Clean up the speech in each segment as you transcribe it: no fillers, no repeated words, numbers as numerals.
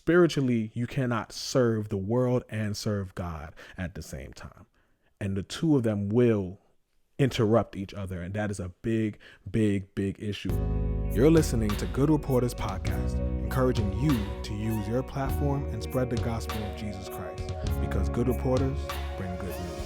spiritually, you cannot serve the world and serve God at the same time. And the two of them will interrupt each other. And that is a big, big, big issue. You're listening to Good Reporters Podcast, encouraging you to use your platform and spread the gospel of Jesus Christ, because good reporters bring good news.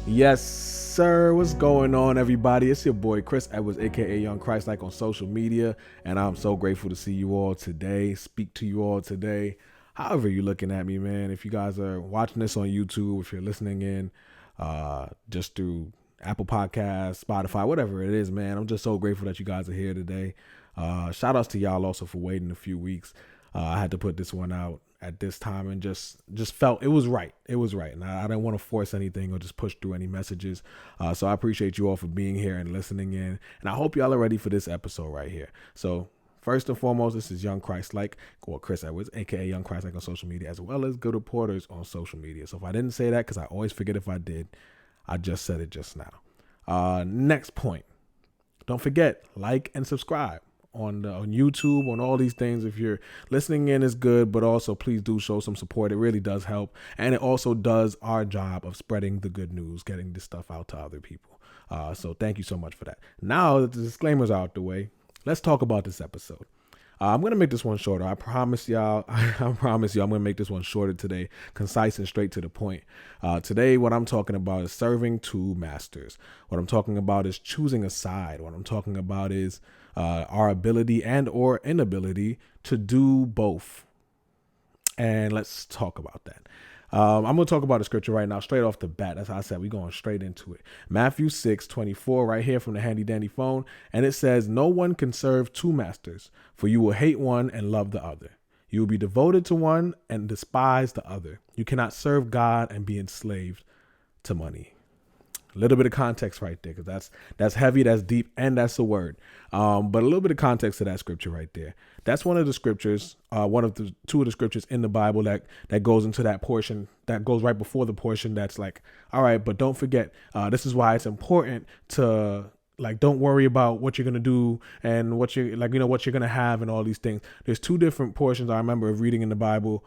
Yes, sir. What's going on, everybody? It's your boy, Chris Edwards, aka Young Christ-like on social media. And I'm so grateful to see you all today, speak to you all today. However you're looking at me, man. If you guys are watching this on YouTube, if you're listening in just through Apple Podcasts, Spotify, whatever it is, man, I'm just so grateful that you guys are here today. Shout outs to y'all also for waiting a few weeks. I had to put this one out at this time and just felt it was right. It was right. And I didn't want to force anything or just push through any messages. So I appreciate you all for being here and listening in. And I hope y'all are ready for this episode right here. So first and foremost, this is Young Christ-like, or Chris Edwards, aka Young Christ-like on social media, as well as Good Reporters on social media. So if I didn't say that, because I always forget if I did, I just said it just now. Next point. Don't forget, like and subscribe on YouTube, on all these things. If you're listening in, is good, but also please do show some support. It really does help. And it also does our job of spreading the good news, getting this stuff out to other people. So thank you so much for that. Now that the disclaimers are out the way, let's talk about this episode. I'm going to make this one shorter. I promise y'all, I'm going to make this one shorter today, concise and straight to the point. Today, what I'm talking about is serving two masters. What I'm talking about is choosing a side. What I'm talking about is our ability and or inability to do both. And let's talk about that. I'm going to talk about the scripture right now, straight off the bat. That's how I said we're going straight into it. Matthew 6:24, right here from the handy dandy phone. And it says, "No one can serve two masters, for you will hate one and love the other. You will be devoted to one and despise the other. You cannot serve God and be enslaved to money." A little bit of context right there, because that's heavy, that's deep, and that's the word. But a little bit of context to that scripture right there. That's one of the scriptures, one of the two of the scriptures in the Bible that goes into that portion, that goes right before the portion that's like, all right, but don't forget, this is why it's important to, like, don't worry about what you're going to do and what you're like, what you're going to have and all these things. There's two different portions I remember of reading in the Bible.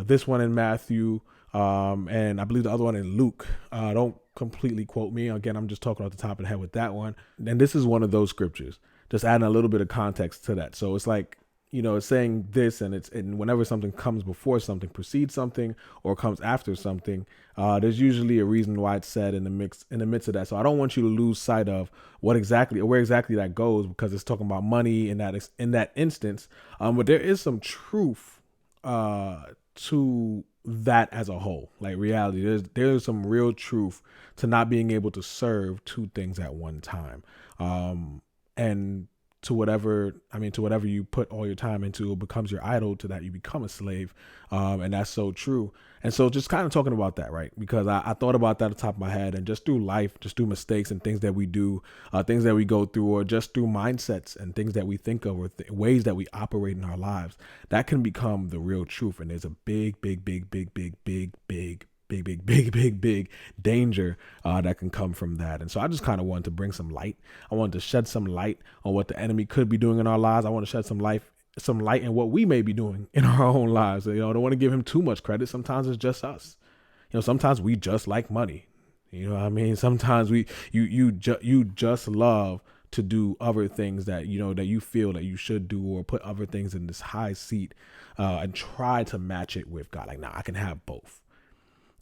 This one in Matthew, and I believe the other one in Luke. Don't completely quote me. Again, I'm just talking off the top of the head with that one. And this is one of those scriptures, just adding a little bit of context to that. So it's like, it's saying this, and whenever something comes before something, precedes something, or comes after something, there's usually a reason why it's said in the midst of that. So I don't want you to lose sight of where exactly that goes, because it's talking about money in that instance. But there is some truth to that as a whole, like reality. There's some real truth to not being able to serve two things at one time. And to whatever you put all your time into, it becomes your idol. To that, you become a slave. And that's so true. And so just kind of talking about that, right? Because I thought about that at the top of my head, and just through life, just through mistakes and things that we do, things that we go through, or just through mindsets and things that we think of, or ways that we operate in our lives, that can become the real truth. And there's a big danger that can come from that. And so I just kind of wanted to bring some light. I wanted to shed some light on what the enemy could be doing in our lives. I want to shed some light in what we may be doing in our own lives. I don't want to give him too much credit. Sometimes it's just us. Sometimes we just like money. Sometimes you just love to do other things that that you feel that you should do, or put other things in this high seat and try to match it with God. Like, nah, I can have both.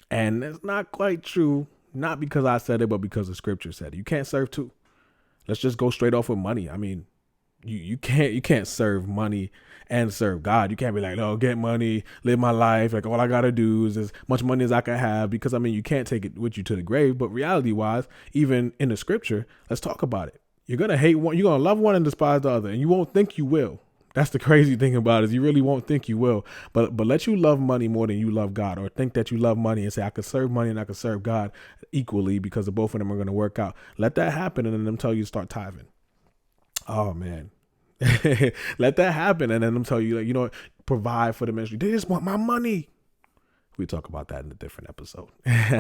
And it's not quite true, not because I said it, but because the scripture said it. You can't serve two. Let's just go straight off with money. I mean, you can't serve money and serve God. You can't be like, oh, get money, live my life. Like, all I got to do is as much money as I can have, because you can't take it with you to the grave. But reality wise, even in the scripture, let's talk about it. You're going to hate one. You're going to love one and despise the other. And you won't think you will. That's the crazy thing about it, is you really won't think you will. But let you love money more than you love God, or think that you love money and say, I could serve money and I could serve God equally, because the both of them are going to work out. Let that happen, and then them tell you to start tithing. Oh, man. Let that happen, and then them tell you, like, provide for the ministry. They just want my money. We talk about that in a different episode,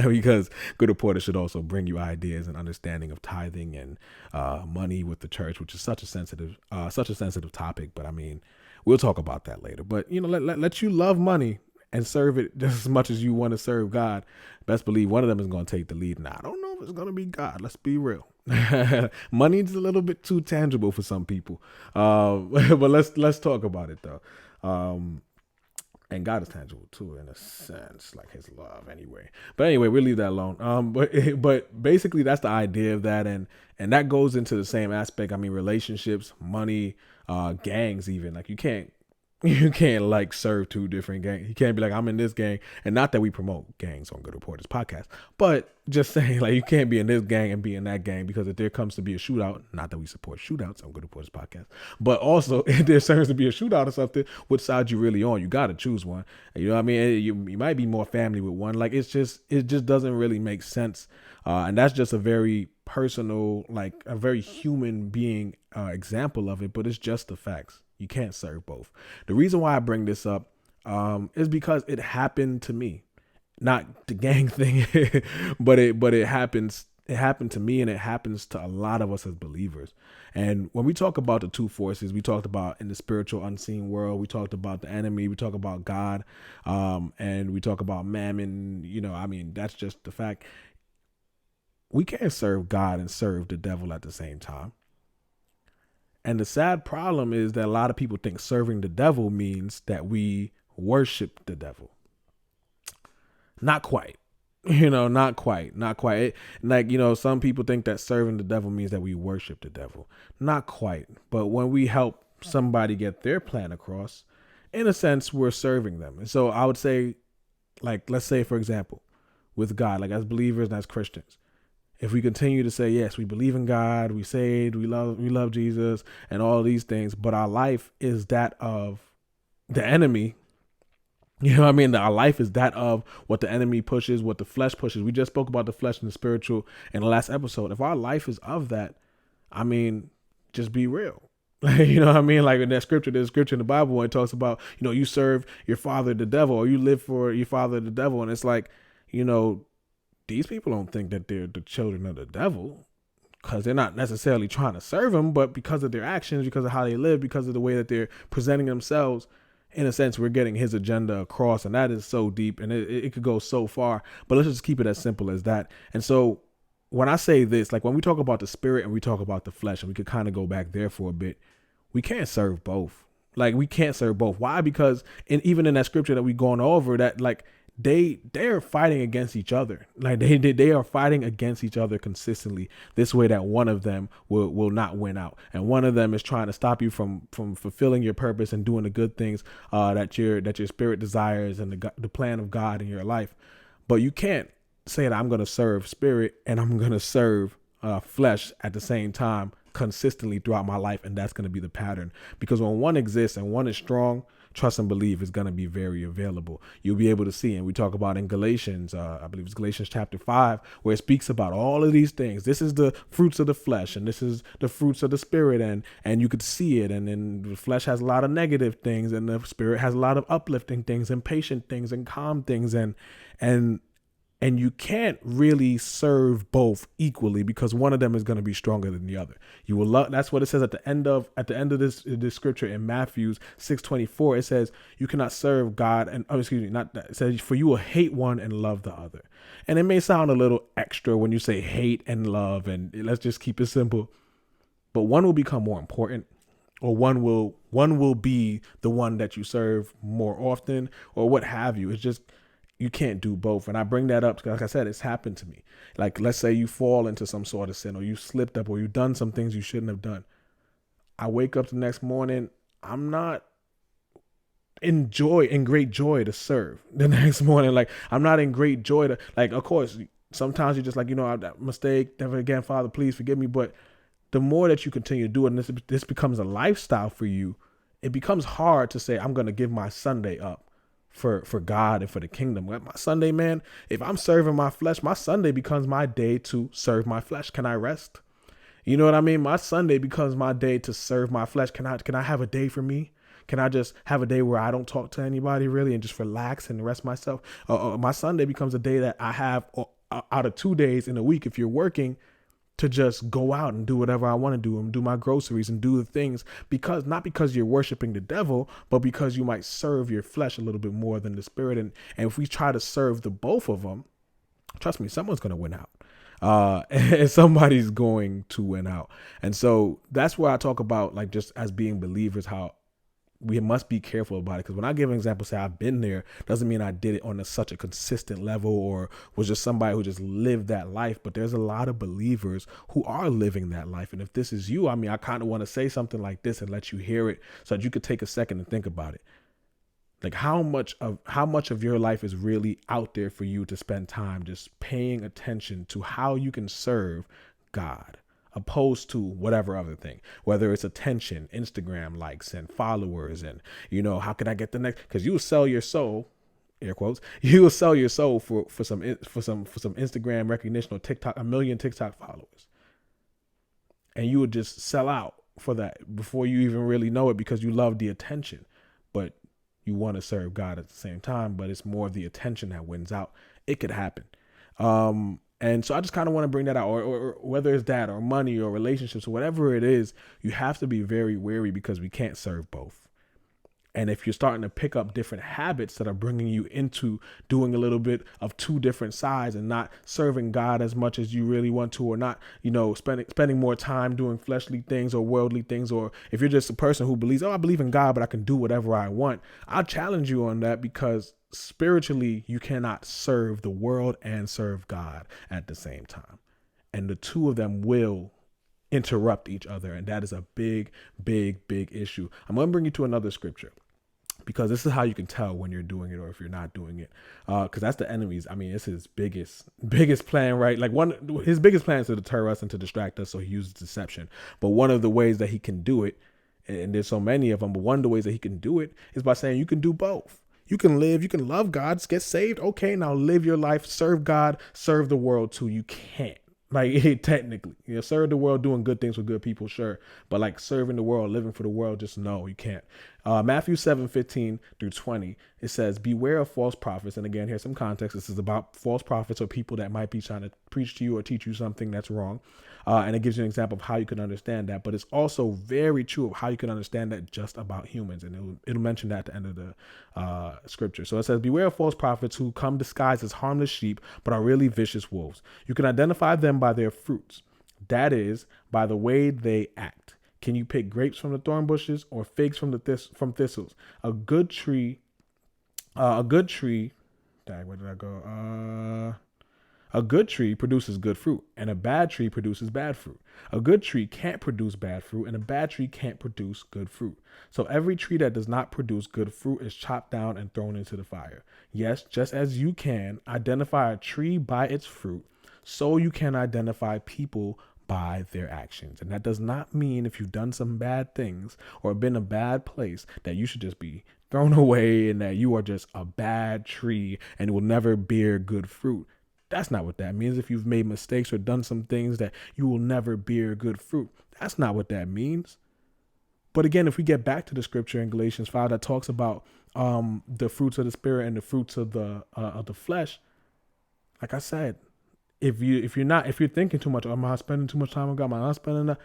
because Good Reporter should also bring you ideas and understanding of tithing and money with the church, which is such a sensitive topic. But We'll talk about that later. But, let you love money and serve it just as much as you want to serve God. Best believe one of them is going to take the lead. Now, I don't know if it's going to be God. Let's be real. Money is a little bit too tangible for some people. But let's talk about it, though. And God is tangible too, in a sense, like his love anyway. But anyway, we'll leave that alone. But basically that's the idea of that. And that goes into the same aspect. I mean, relationships, money, gangs, even like you can't like serve two different gangs. You can't be like, I'm in this gang. And not that we promote gangs on Good Reporters podcast, but just saying like, you can't be in this gang and be in that gang, because if there comes to be a shootout, not that we support shootouts on Good Reporters podcast, but also if there serves to be a shootout or something, which side you really on, you got to choose one. You know what I mean? You might be more family with one. Like it just doesn't really make sense. And that's just a very personal, like a very human being example of it, but it's just the facts. You can't serve both. The reason why I bring this up is because it happened to me, not the gang thing, but it happens. It happened to me, and it happens to a lot of us as believers. And when we talk about the two forces, we talked about in the spiritual unseen world, we talked about the enemy, we talk about God, and we talk about mammon. That's just the fact. We can't serve God and serve the devil at the same time. And the sad problem is that a lot of people think serving the devil means that we worship the devil. Not quite, not quite. Some people think that serving the devil means that we worship the devil. Not quite. But when we help somebody get their plan across, in a sense, we're serving them. And so I would say, like, let's say, for example, with God, like as believers and as Christians, if we continue to say, yes, we believe in God, we saved, we love Jesus and all these things, but our life is that of the enemy. You know what I mean? Our life is that of what the enemy pushes, what the flesh pushes. We just spoke about the flesh and the spiritual in the last episode. If our life is of that, I mean, just be real. You know what I mean? Like in that scripture, there's scripture in the Bible where it talks about, you serve your father, the devil, or you live for your father, the devil. And it's like, these people don't think that they're the children of the devil, because they're not necessarily trying to serve him, but because of their actions, because of how they live, because of the way that they're presenting themselves, in a sense, we're getting his agenda across. And that is so deep, and it could go so far, but let's just keep it as simple as that. And so when I say this, like when we talk about the spirit and we talk about the flesh, and we could kind of go back there for a bit, we can't serve both. Like we can't serve both. Why? Because even in that scripture that we gone over, that like, they are fighting against each other. Like they are fighting against each other consistently, this way that one of them will not win out, and one of them is trying to stop you from fulfilling your purpose and doing the good things that your spirit desires and the plan of God in your life. But you can't say that I'm going to serve spirit and I'm going to serve flesh at the same time consistently throughout my life, and that's going to be the pattern. Because when one exists and one is strong, trust and believe is going to be very available. You'll be able to see, and we talk about in Galatians, I believe it's Galatians chapter 5, where it speaks about all of these things. This is the fruits of the flesh, and this is the fruits of the spirit, and you could see it. And then the flesh has a lot of negative things, and the spirit has a lot of uplifting things, and patient things, and calm things, and you can't really serve both equally, because one of them is going to be stronger than the other. You will love. That's what it says at the end of this scripture in Matthew 6:24. It says you cannot serve God and it says, for you will hate one and love the other. And it may sound a little extra when you say hate and love, and let's just keep it simple. But one will become more important, or one will be the one that you serve more often, or what have you. It's just, you can't do both. And I bring that up because, like I said, it's happened to me. Like, let's say you fall into some sort of sin, or you slipped up, or you've done some things you shouldn't have done. I wake up the next morning, I'm not in great joy to serve the next morning. Like, I'm not in great joy to, like, of course, sometimes you're just like, that mistake, never again, Father, please forgive me. But the more that you continue to do it, and this becomes a lifestyle for you, it becomes hard to say, I'm going to give my Sunday up for God and for the kingdom. My Sunday, man, if I'm serving my flesh, my Sunday becomes my day to serve my flesh. Can I rest? You know what I mean? My Sunday becomes my day to serve my flesh. Can I have a day for me? Can I just have a day where I don't talk to anybody really and just relax and rest myself? My Sunday becomes a day that I have out of 2 days in a week. If you're working, to just go out and do whatever I want to do and do my groceries and do the things, because not because you're worshiping the devil, but because you might serve your flesh a little bit more than the spirit. And if we try to serve the both of them, trust me, someone's going to win out. And somebody's going to win out. And so that's where I talk about, like, just as being believers, how we must be careful about it. Because when I give an example, say I've been there, doesn't mean I did it on such a consistent level or was just somebody who just lived that life. But there's a lot of believers who are living that life. And if this is you, I mean, I kind of want to say something like this and let you hear it so that you could take a second and think about it. Like how much of your life is really out there for you to spend time just paying attention to how you can serve God, opposed to whatever other thing, whether it's attention, Instagram likes and followers, and how could I get the next? Because you will sell your soul, air quotes, you will sell your soul for some Instagram recognition or TikTok, 1 million TikTok followers, and you would just sell out for that before you even really know it, because you love the attention, but you want to serve God at the same time, but it's more the attention that wins out. It could happen. And so I just kind of want to bring that out, or whether it's that or money or relationships or whatever it is, you have to be very wary, because we can't serve both. And if you're starting to pick up different habits that are bringing you into doing a little bit of two different sides and not serving God as much as you really want to, or not, spending more time doing fleshly things or worldly things, or if you're just a person who believes, I believe in God, but I can do whatever I want, I'll challenge you on that, because spiritually, you cannot serve the world and serve God at the same time. And the two of them will interrupt each other. And that is a big, big, big issue. I'm going to bring you to another scripture, because this is how you can tell when you're doing it or if you're not doing it. Because that's the enemy's. I mean, it's his biggest plan, right? Like his biggest plan is to deter us and to distract us. So he uses deception. But one of the ways that he can do it, and there's so many of them, but one of the ways that he can do it is by saying you can do both. You can love God, get saved. Okay, now live your life, serve God, serve the world too. You can't. Like, technically, serve the world doing good things with good people, sure. But like serving the world, living for the world, just no, you can't. Matthew 7:15-20, it says, beware of false prophets. And again, here's some context. This is about false prophets or people that might be trying to preach to you or teach you something that's wrong. And it gives you an example of how you can understand that. But it's also very true of how you can understand that just about humans. And it'll mention that at the end of the scripture. So it says, beware of false prophets who come disguised as harmless sheep, but are really vicious wolves. You can identify them by their fruits. That is, by the way they act. Can you pick grapes from the thorn bushes or figs from thistles? A good tree. Where did I go? A good tree produces good fruit, and a bad tree produces bad fruit. A good tree can't produce bad fruit, and a bad tree can't produce good fruit. So every tree that does not produce good fruit is chopped down and thrown into the fire. Yes, just as you can identify a tree by its fruit, so you can identify people by their actions. And that does not mean if you've done some bad things or been a bad place that you should just be thrown away and that you are just a bad tree and will never bear good fruit. That's not what that means. If you've made mistakes or done some things that you will never bear good fruit, that's not what that means. But again, if we get back to the scripture in Galatians 5 that talks about the fruits of the spirit and the fruits of the flesh, like I said, if you're thinking too much, am I spending too much time with God? Am I not spending enough?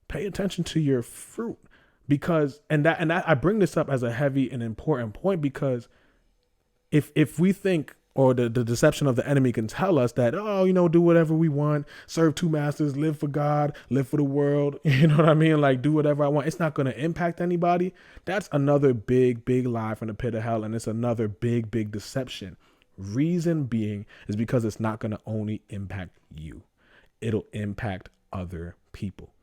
Pay attention to your fruit, because and I bring this up as a heavy and important point, because if we think, or the deception of the enemy can tell us that, do whatever we want, serve two masters, live for God, live for the world. You know what I mean? Like, do whatever I want. It's not going to impact anybody. That's another big, big lie from the pit of hell. And it's another big, big deception. Reason being is because it's not going to only impact you. It'll impact other people.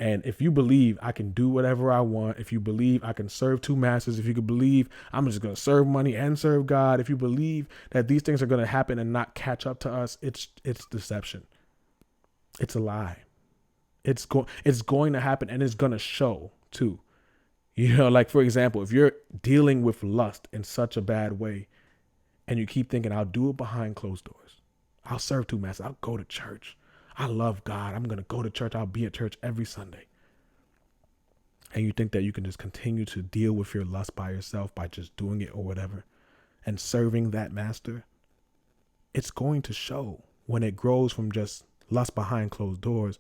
And if you believe I can do whatever I want, if you believe I can serve two masters, if you could believe I'm just going to serve money and serve God, if you believe that these things are going to happen and not catch up to us, it's deception. It's a lie. It's going to happen, and it's going to show too. Like, for example, if you're dealing with lust in such a bad way and you keep thinking, I'll do it behind closed doors, I'll serve two masters, I'll go to church, I love God, I'm going to go to church, I'll be at church every Sunday. And you think that you can just continue to deal with your lust by yourself by just doing it or whatever and serving that master, it's going to show when it grows from just lust behind closed doors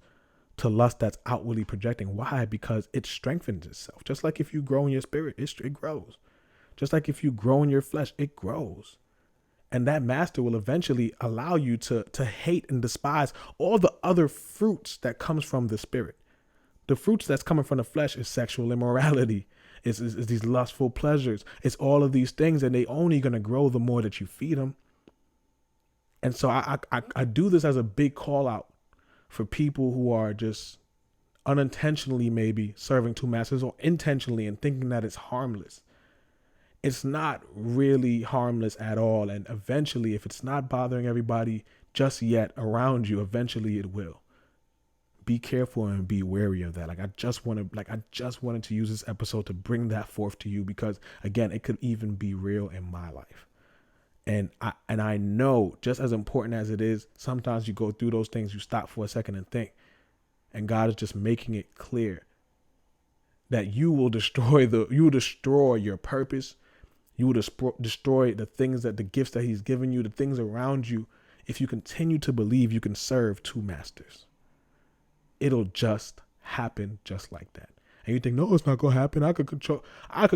to lust that's outwardly projecting. Why? Because it strengthens itself. Just like if you grow in your spirit, it grows. Just like if you grow in your flesh, it grows. And that master will eventually allow you to hate and despise all the other fruits that comes from the spirit. The fruits that's coming from the flesh is sexual immorality. It's these lustful pleasures. It's all of these things, and they only going to grow the more that you feed them. And so I do this as a big call out for people who are just unintentionally maybe serving two masters, or intentionally and thinking that it's harmless. It's not really harmless at all. And eventually, if it's not bothering everybody just yet around you, eventually it will. Be careful and be wary of that. I just wanted to use this episode to bring that forth to you, because again, it could even be real in my life. And I know, just as important as it is, sometimes you go through those things, you stop for a second and think, and God is just making it clear that you will destroy your purpose. You will destroy the things, that the gifts that he's given you, the things around you, if you continue to believe you can serve two masters. It'll just happen just like that. And you think, no, it's not going to happen. I can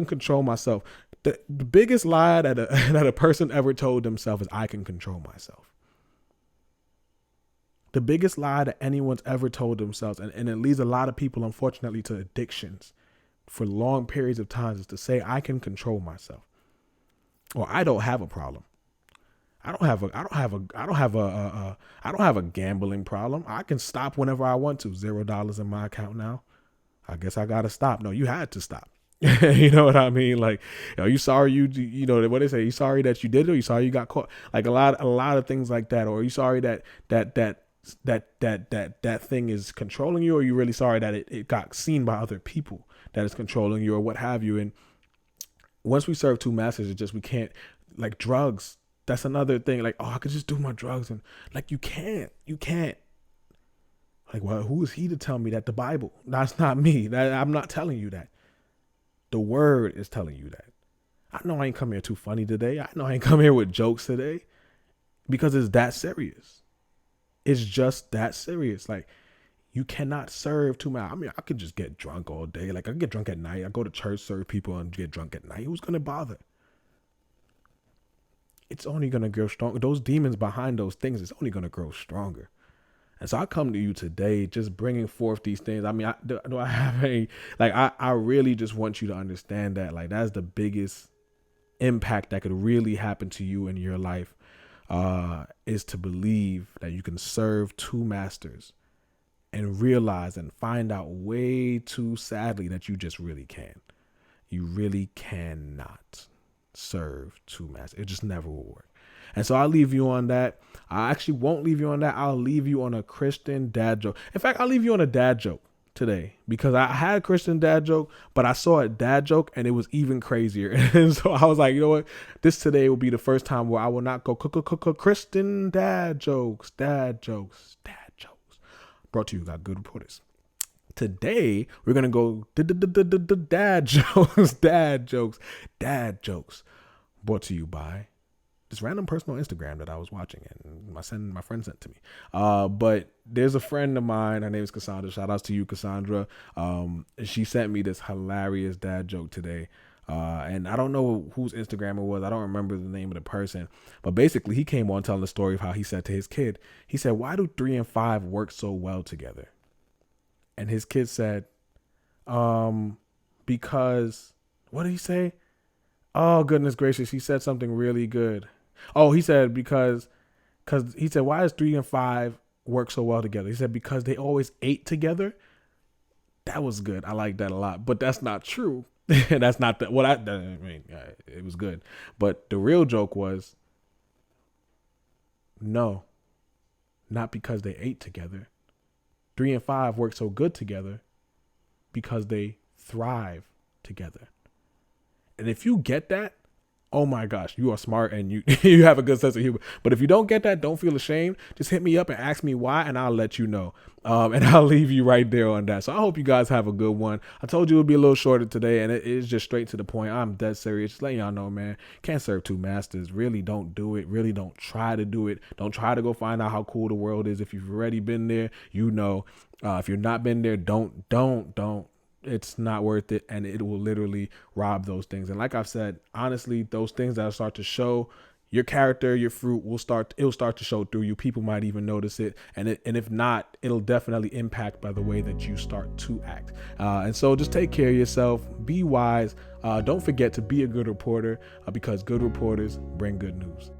control myself. The biggest lie that a person ever told themselves is, I can control myself. The biggest lie that anyone's ever told themselves, and it leads a lot of people, unfortunately, to addictions for long periods of time, is to say, I can control myself. Or I don't have a problem. I don't have a gambling problem. I can stop whenever I want to. $0 in my account now. I guess I gotta stop. No, you had to stop. You know what I mean? Like, are you sorry you know what they say? You sorry that you did it? Or you sorry you got caught? Like a lot of things like that. Or are you sorry that thing is controlling you? Or are you really sorry that it got seen by other people that is controlling you, or what have you? And once we serve two masters, it's just, we can't, like drugs. That's another thing. Like, oh, I could just do my drugs, and like, you can't. Like, well, who is he to tell me that? The Bible. That's not me. I'm not telling you that. The word is telling you that. I know I ain't come here too funny today. I know I ain't come here with jokes today, because it's that serious. It's just that serious. Like, you cannot serve two masters. I mean, I could just get drunk all day. Like, I could get drunk at night. I go to church, serve people, and get drunk at night. Who's going to bother? It's only going to grow stronger. Those demons behind those things is only going to grow stronger. And so I come to you today just bringing forth these things. I mean, do I have a, like, I really just want you to understand that, like, that's the biggest impact that could really happen to you in your life, is to believe that you can serve two masters, and realize and find out way too sadly that you just really can. You really cannot serve two masters. It just never will work. And so I'll leave you on that. I actually won't leave you on that. I'll leave you on a Christian dad joke. In fact, I'll leave you on a dad joke today, because I had a Christian dad joke, but I saw a dad joke and it was even crazier. And so I was like, you know what? This today will be the first time where I will not go Christian dad jokes. Brought to you by Good Reporters. Today, we're going to go dad jokes. Brought to you by this random person on Instagram that I was watching, and my friend sent to me. But there's a friend of mine. Her name is Cassandra. Shout outs to you, Cassandra. She sent me this hilarious dad joke today. And I don't know whose Instagram it was. I don't remember the name of the person. But basically, he came on telling the story of how he said to his kid, he said, why do 3 and 5 work so well together? And his kid said, because, what did he say? Oh, goodness gracious. He said something really good. Oh, he said, because he said, why does 3 and 5 work so well together? He said, because they always ate together. That was good. I like that a lot, but that's not true. That's not what I mean. It was good, but the real joke was, no, not because they ate together. 3 and 5 work so good together because they thrive together. And if you get that, oh my gosh, you are smart and you you have a good sense of humor. But if you don't get that, don't feel ashamed. Just hit me up and ask me why, and I'll let you know. And I'll leave you right there on that. So I hope you guys have a good one. I told you it would be a little shorter today, and it is just straight to the point. I'm dead serious. Just letting y'all know, man, can't serve two masters. Really don't do it. Really don't try to do it. Don't try to go find out how cool the world is. If you've already been there, you know. If you've not been there, don't. It's not worth it, and it will literally rob those things. And like I've said, honestly, those things that start to show your character, your fruit it'll start to show through you. People might even notice it. And if not, it'll definitely impact by the way that you start to act. And so just take care of yourself, be wise. Don't forget to be a good reporter, because good reporters bring good news.